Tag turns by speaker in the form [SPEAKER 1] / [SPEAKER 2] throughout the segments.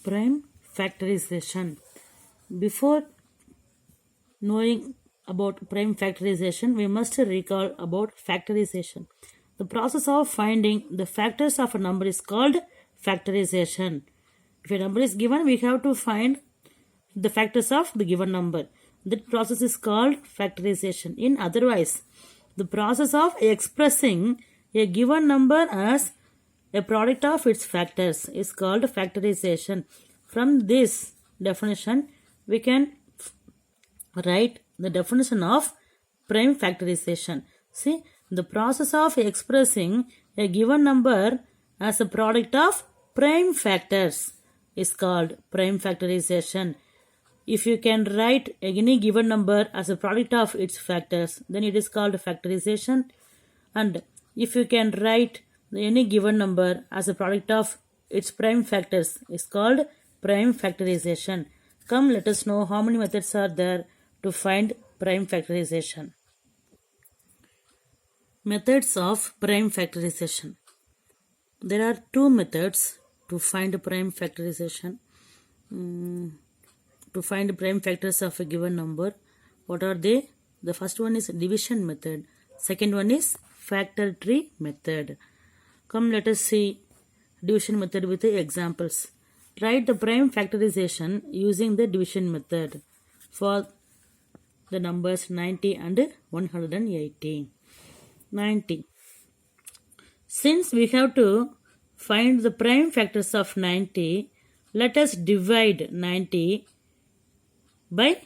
[SPEAKER 1] Prime factorization. Before knowing about prime factorization, we must recall about factorization. The process of finding the factors of a number is called factorization. If a number is given, we have to find the factors of the given number. That process is called factorization. In otherwise, the process of expressing a given number as a product of its factors is called factorization. From this definition, we can write the definition of prime factorization. See, the process of expressing a given number as a product of prime factors is called prime factorization. If you can write any given number as a product of its factors, then it is called factorization. And if you can write any given number as a product of its prime factors, is called prime factorization. Come, let us know how many methods are there to find prime factorization. Methods of prime factorization. There are two methods to find prime factorization. To find prime factors of a given number. What are they? The first one is division method. Second one is factor tree method. Come, let us see division method with the examples. Write the prime factorization using the division method for the numbers 90 and 180. 90. Since we have to find the prime factors of 90, let us divide 90 by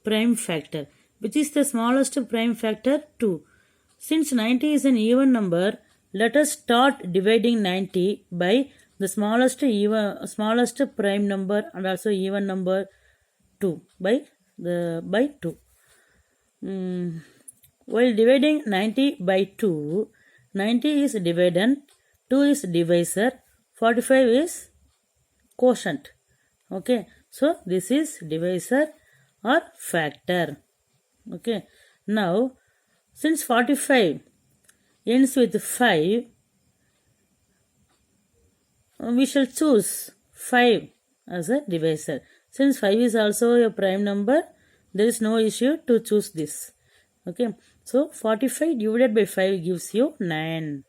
[SPEAKER 1] prime factor. Which is the smallest prime factor? 2. Since 90 is an even number, let us start dividing 90 by the smallest prime number and also even number 2 by 2. While dividing 90 by 2, 90 is dividend, 2 is divisor, 45 is quotient. Okay, so this is divisor or factor. Okay, now since 45 ends with 5, we shall choose 5 as a divisor. Since 5 is also a prime number, there is no issue to choose this. Okay, so 45 divided by 5 gives you 9.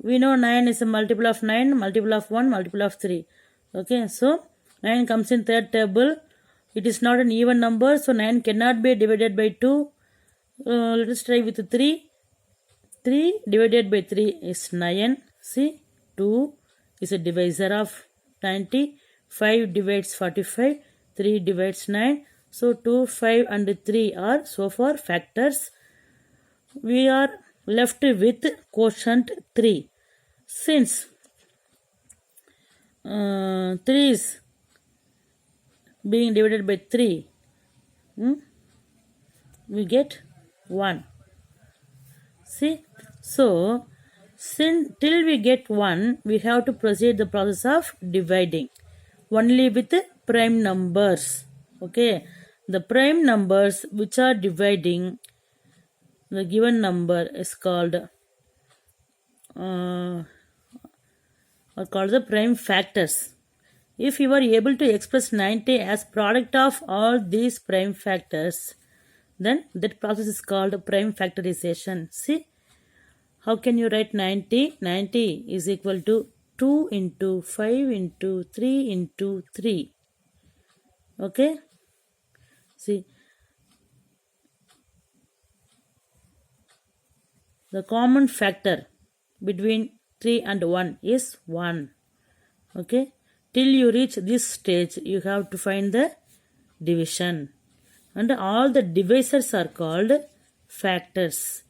[SPEAKER 1] We know 9 is a multiple of 9, multiple of 1, multiple of 3. Okay, so 9 comes in third table. It is not an even number, so 9 cannot be divided by 2. Let us try with 3. 3 divided by 3 is 9. See, 2 is a divisor of 90. 5 divides 45. 3 divides 9. So 2, 5 and 3 are so far factors. We are left with quotient 3. Since 3 is being divided by 3, we get 1. See, so till we get 1, we have to proceed the process of dividing only with prime numbers. Okay, the prime numbers which are dividing the given number is called the prime factors. If you are able to express 90 as product of all these prime factors, then that process is called prime factorization. See, how can you write 90? 90 is equal to 2 into 5 into 3 into 3. Okay? See, the common factor between 3 and 1 is 1. Okay? Till you reach this stage, you have to find the division. And all the divisors are called factors.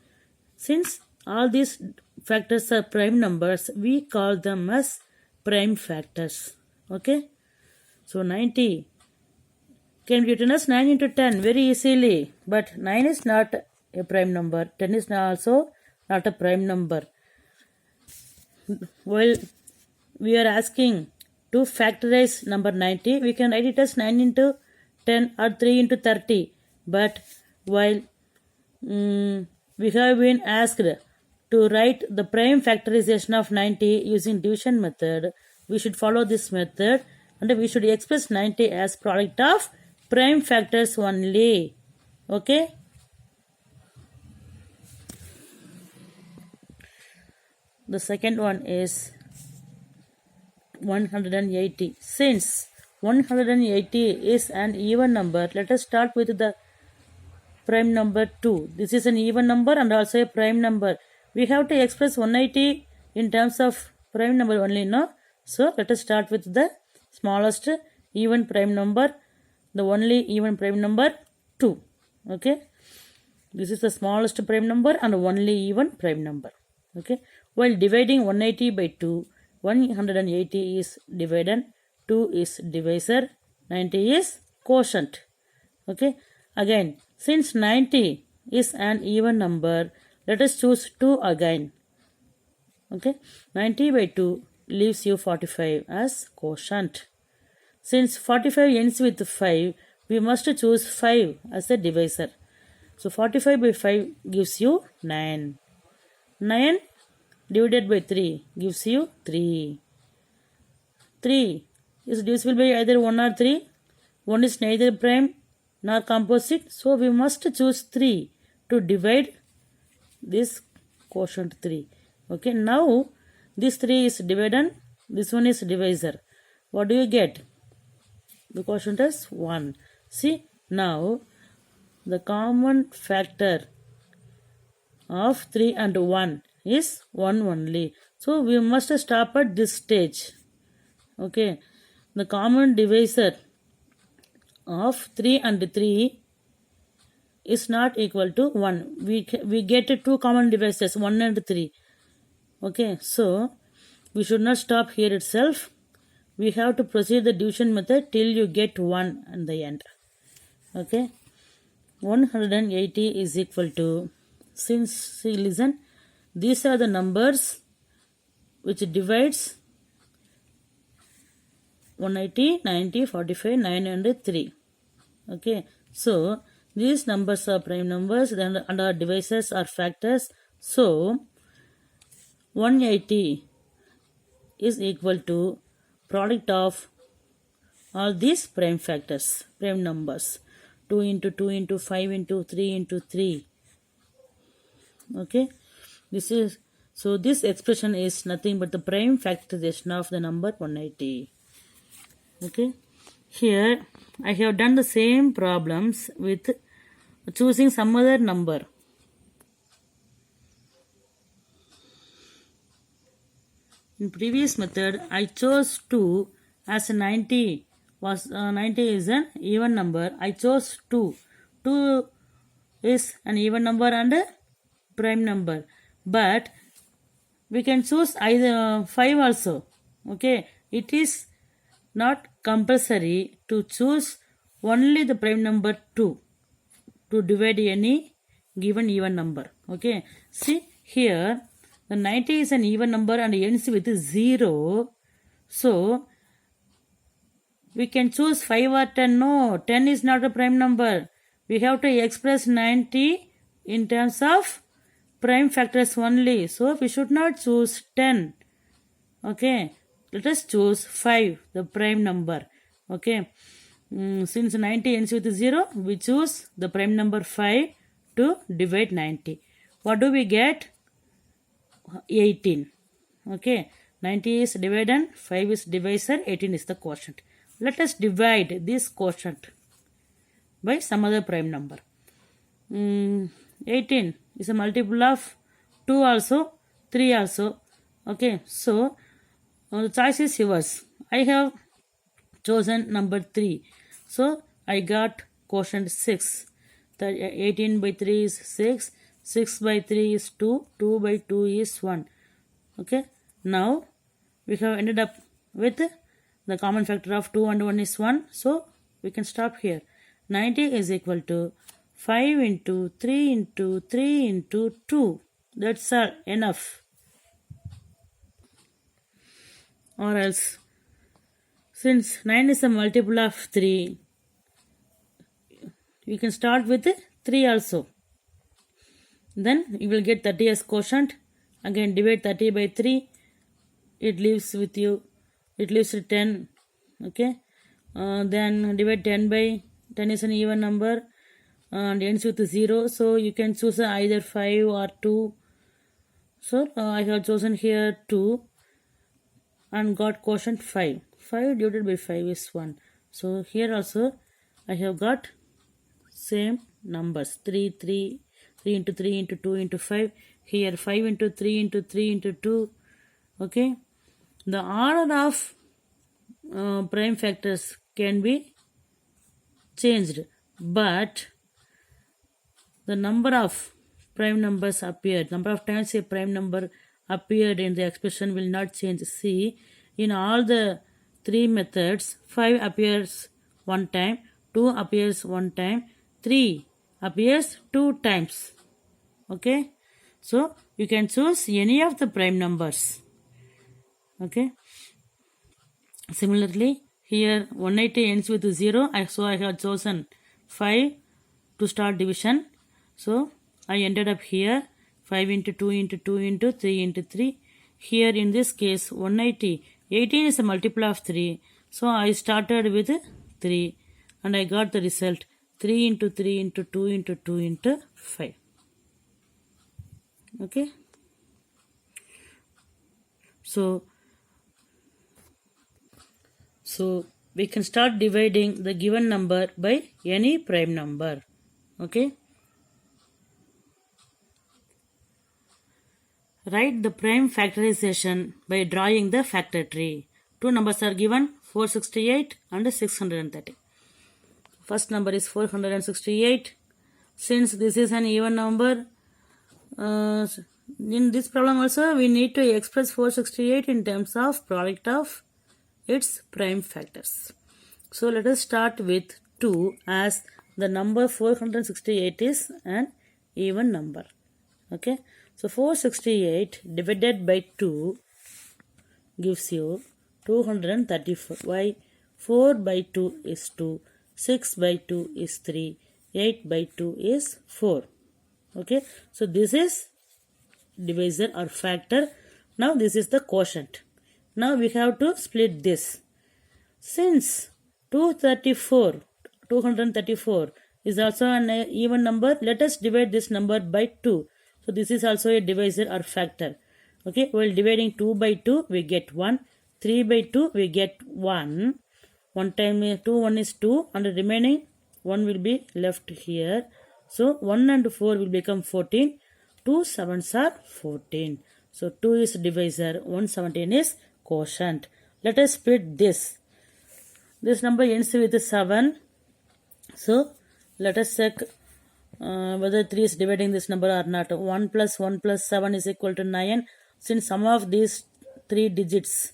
[SPEAKER 1] Since all these factors are prime numbers, we call them as prime factors. Okay? So 90 can be written as 9 into 10 very easily. But 9 is not a prime number. 10 is also not a prime number. While we are asking to factorize number 90, we can write it as 9 into 10 or 3 into 30. But while we have been asked to write the prime factorization of 90 using division method, we should follow this method and we should express 90 as product of prime factors only. Okay. The second one is 180. Since 180 is an even number, let us start with the prime number 2. This is an even number and also a prime number. We have to express 180 in terms of prime number only, no? So let us start with the smallest even prime number, the only even prime number 2. Okay. This is the smallest prime number and only even prime number. Okay. While dividing 180 by 2, 180 is dividend, 2 is divisor, 90 is quotient. Okay. Again, since 90 is an even number, let us choose 2 again. Okay. 90 by 2 leaves you 45 as quotient. Since 45 ends with 5, we must choose 5 as the divisor. So 45 by 5 gives you 9. 9 divided by 3 gives you 3. 3 is divisible by either 1 or 3. 1 is neither prime nor composite. So we must choose 3 to divide this quotient 3. Okay, now this 3 is dividend, this one is divisor. What do you get? The quotient is 1. See, now the common factor of 3 and 1 is 1 only. So we must stop at this stage. Okay, the common divisor of 3 and 3 is not equal to 1. We get 2 common divisors, 1 and 3. Okay, so we should not stop here itself. We have to proceed the division method till you get 1 at the end. Okay, 180 is equal to, since, see, listen, these are the numbers which divides 180, 90, 45, 9 and 3. Okay, so these numbers are prime numbers and our divisors are factors. So 180 is equal to product of all these prime factors, prime numbers. 2 into 2 into 5 into 3 into 3. Okay, this is, so this expression is nothing but the prime factorization of the number 180. Okay, here I have done the same problems with choosing some other number. In previous method, I chose 2 as 90 was 90 is an even number. I chose 2. 2 is an even number and a prime number. But we can choose either 5 also. Okay, it is not compulsory to choose only the prime number 2 to divide any given even number. Okay, see here the 90 is an even number and ends with 0. So we can choose 5 or 10. No, 10 is not a prime number. We have to express 90 in terms of prime factors only. So we should not choose 10. Okay, let us choose 5, the prime number. Okay, since 90 ends with 0, we choose the prime number 5 to divide 90. What do we get? 18. Okay, 90 is dividend, 5 is divisor, 18 is the quotient. Let us divide this quotient by some other prime number. 18 is a multiple of 2 also, 3 also. Okay, so the choice is yours. I have chosen number 3. So I got quotient 6. 18 by 3 is 6. 6 by 3 is 2. 2 by 2 is 1. Okay. Now we have ended up with the common factor of 2 and 1 is 1. So we can stop here. 90 is equal to 5 into 3 into 3 into 2. That's all, enough. Or else, since 9 is a multiple of 3, we can start with 3 also. Then you will get 30 as quotient. Again divide 30 by 3. It leaves with you it leaves 10. Okay, then divide 10 by 10 is an even number and ends with 0, so you can choose either 5 or 2. So I have chosen here 2 and got quotient 5. 5 divided by 5 is 1. So here also I have got same numbers 3 3 3 into 3 into 2 into 5. Here 5 into 3 into 3 into 2. Okay, the order of prime factors can be changed, but the number of prime numbers appeared, number of times a prime number appeared in the expression will not change. See, in all the three methods, 5 appears one time, 2 appears one time, 3 appears 2 times. Okay, so you can choose any of the prime numbers. Okay, similarly here 180 ends with 0, so I have chosen 5 to start division. So I ended up here 5 into 2 into 2 into 3 into 3. Here in this case 180, 18 is a multiple of 3. So I started with 3 and I got the result 3 into 3 into 2 into 2 into 5. Okay. So we can start dividing the given number by any prime number. Okay. Write the prime factorization by drawing the factor tree. Two numbers are given, 468 and 630. First number is 468. Since this is an even number, in this problem also we need to express 468 in terms of product of its prime factors. So let us start with 2, as the number 468 is an even number. Okay, so 468 divided by 2 gives you 234. Why? 4 by 2 is 2, 6 by 2 is 3, 8 by 2 is 4. Okay, so this is divisor or factor. Now this is the quotient. Now we have to split this. Since 234 is also an even number, let us divide this number by 2. So this is also a divisor or factor. Okay, while dividing 2 by 2 we get 1, 3 by 2 we get 1. 1 time 2, 1 is 2 and the remaining 1 will be left here. So 1 and 4 will become 14. 2 sevens are 14. So 2 is divisor, 117 is quotient. Let us split this. This number ends with 7. So let us check whether 3 is dividing this number or not. 1 plus 1 plus 7 is equal to 9. Since sum of these 3 digits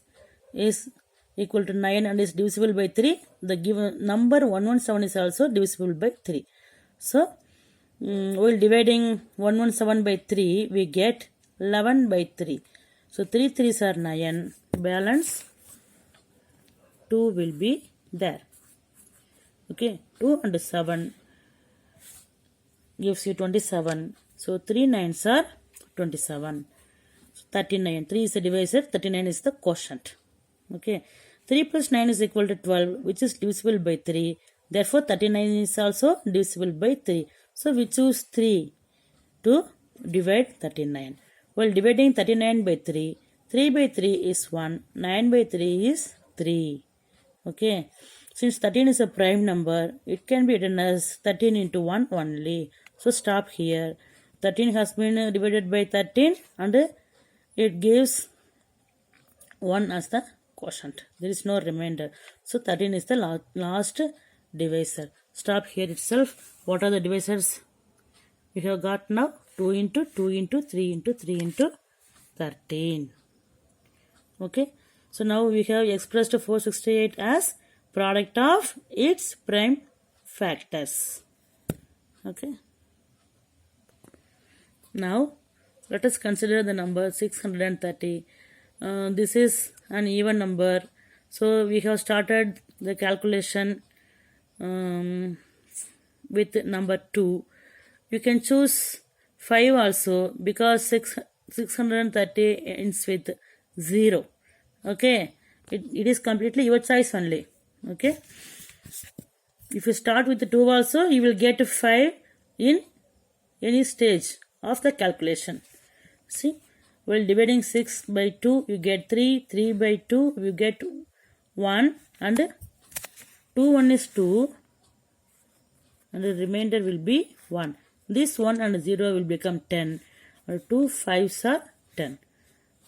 [SPEAKER 1] is equal to 9 and is divisible by 3, the given number 117 is also divisible by 3. So while dividing 117 by 3, we get 11 by 3. So 3 3s are 9. Balance 2 will be there. Okay, 2 and 7 gives you 27. So 3 9s are 27. So 39. 3 is the divisor, 39 is the quotient. Okay, 3 plus 9 is equal to 12, which is divisible by 3. Therefore 39 is also divisible by 3. So we choose 3 to divide 39. While dividing 39 by 3, 3 by 3 is 1, 9 by 3 is 3. Okay, since 13 is a prime number, it can be written as 13 into 1 only. So stop here. 13 has been divided by 13 and it gives 1 as the quotient. There is no remainder. So 13 is the last divisor. Stop here itself. What are the divisors we have got now? 2 into 2 into 3 into 3 into 13. Okay, so now we have expressed 468 as product of its prime factors. Okay, now let us consider the number 630. This is an even number, so we have started the calculation with number 2. You can choose 5 also, because 630 ends with 0. Okay, it is completely your choice only. Okay. If you start with 2 also, you will get 5 in any stage of the calculation. See, while dividing 6 by 2, you get 3, 3 by 2, you get 1, and 2 1 is 2, and the remainder will be 1. This 1 and 0 will become 10, or 2 5s are 10.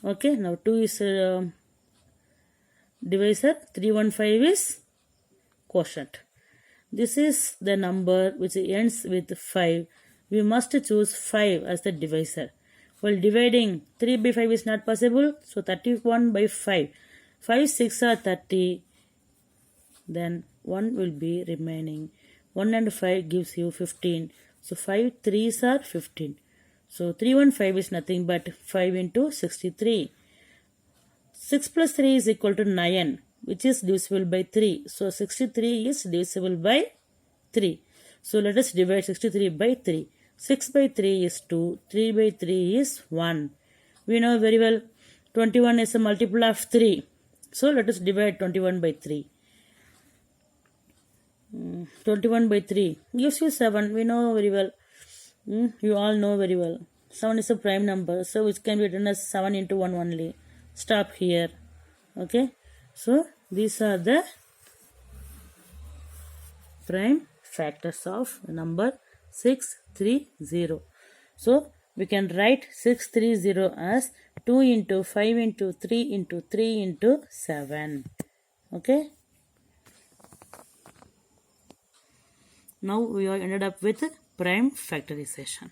[SPEAKER 1] Okay, now 2 is divisor, 315 is quotient. This is the number which ends with 5. We must choose 5 as the divisor. While dividing, 3 by 5 is not possible, so 31 by 5. 5 6 are 30. Then 1 will be remaining. 1 and 5 gives you 15. So 5 3s are 15. So 315 is nothing but 5 into 63. 6 plus 3 is equal to 9, which is divisible by 3. So 63 is divisible by 3. So let us divide 63 by 3. 6 by 3 is 2. 3 by 3 is 1. We know very well 21 is a multiple of 3. So let us divide 21 by 3. 21 by 3 gives you 7. We know very well. You all know very well. 7 is a prime number. So it can be written as 7 into 1 only. Stop here. Okay. So these are the prime factors of number 630. So we can write 630 as 2 into 5 into 3 into 3 into 7. Okay. Now we are ended up with prime factorization.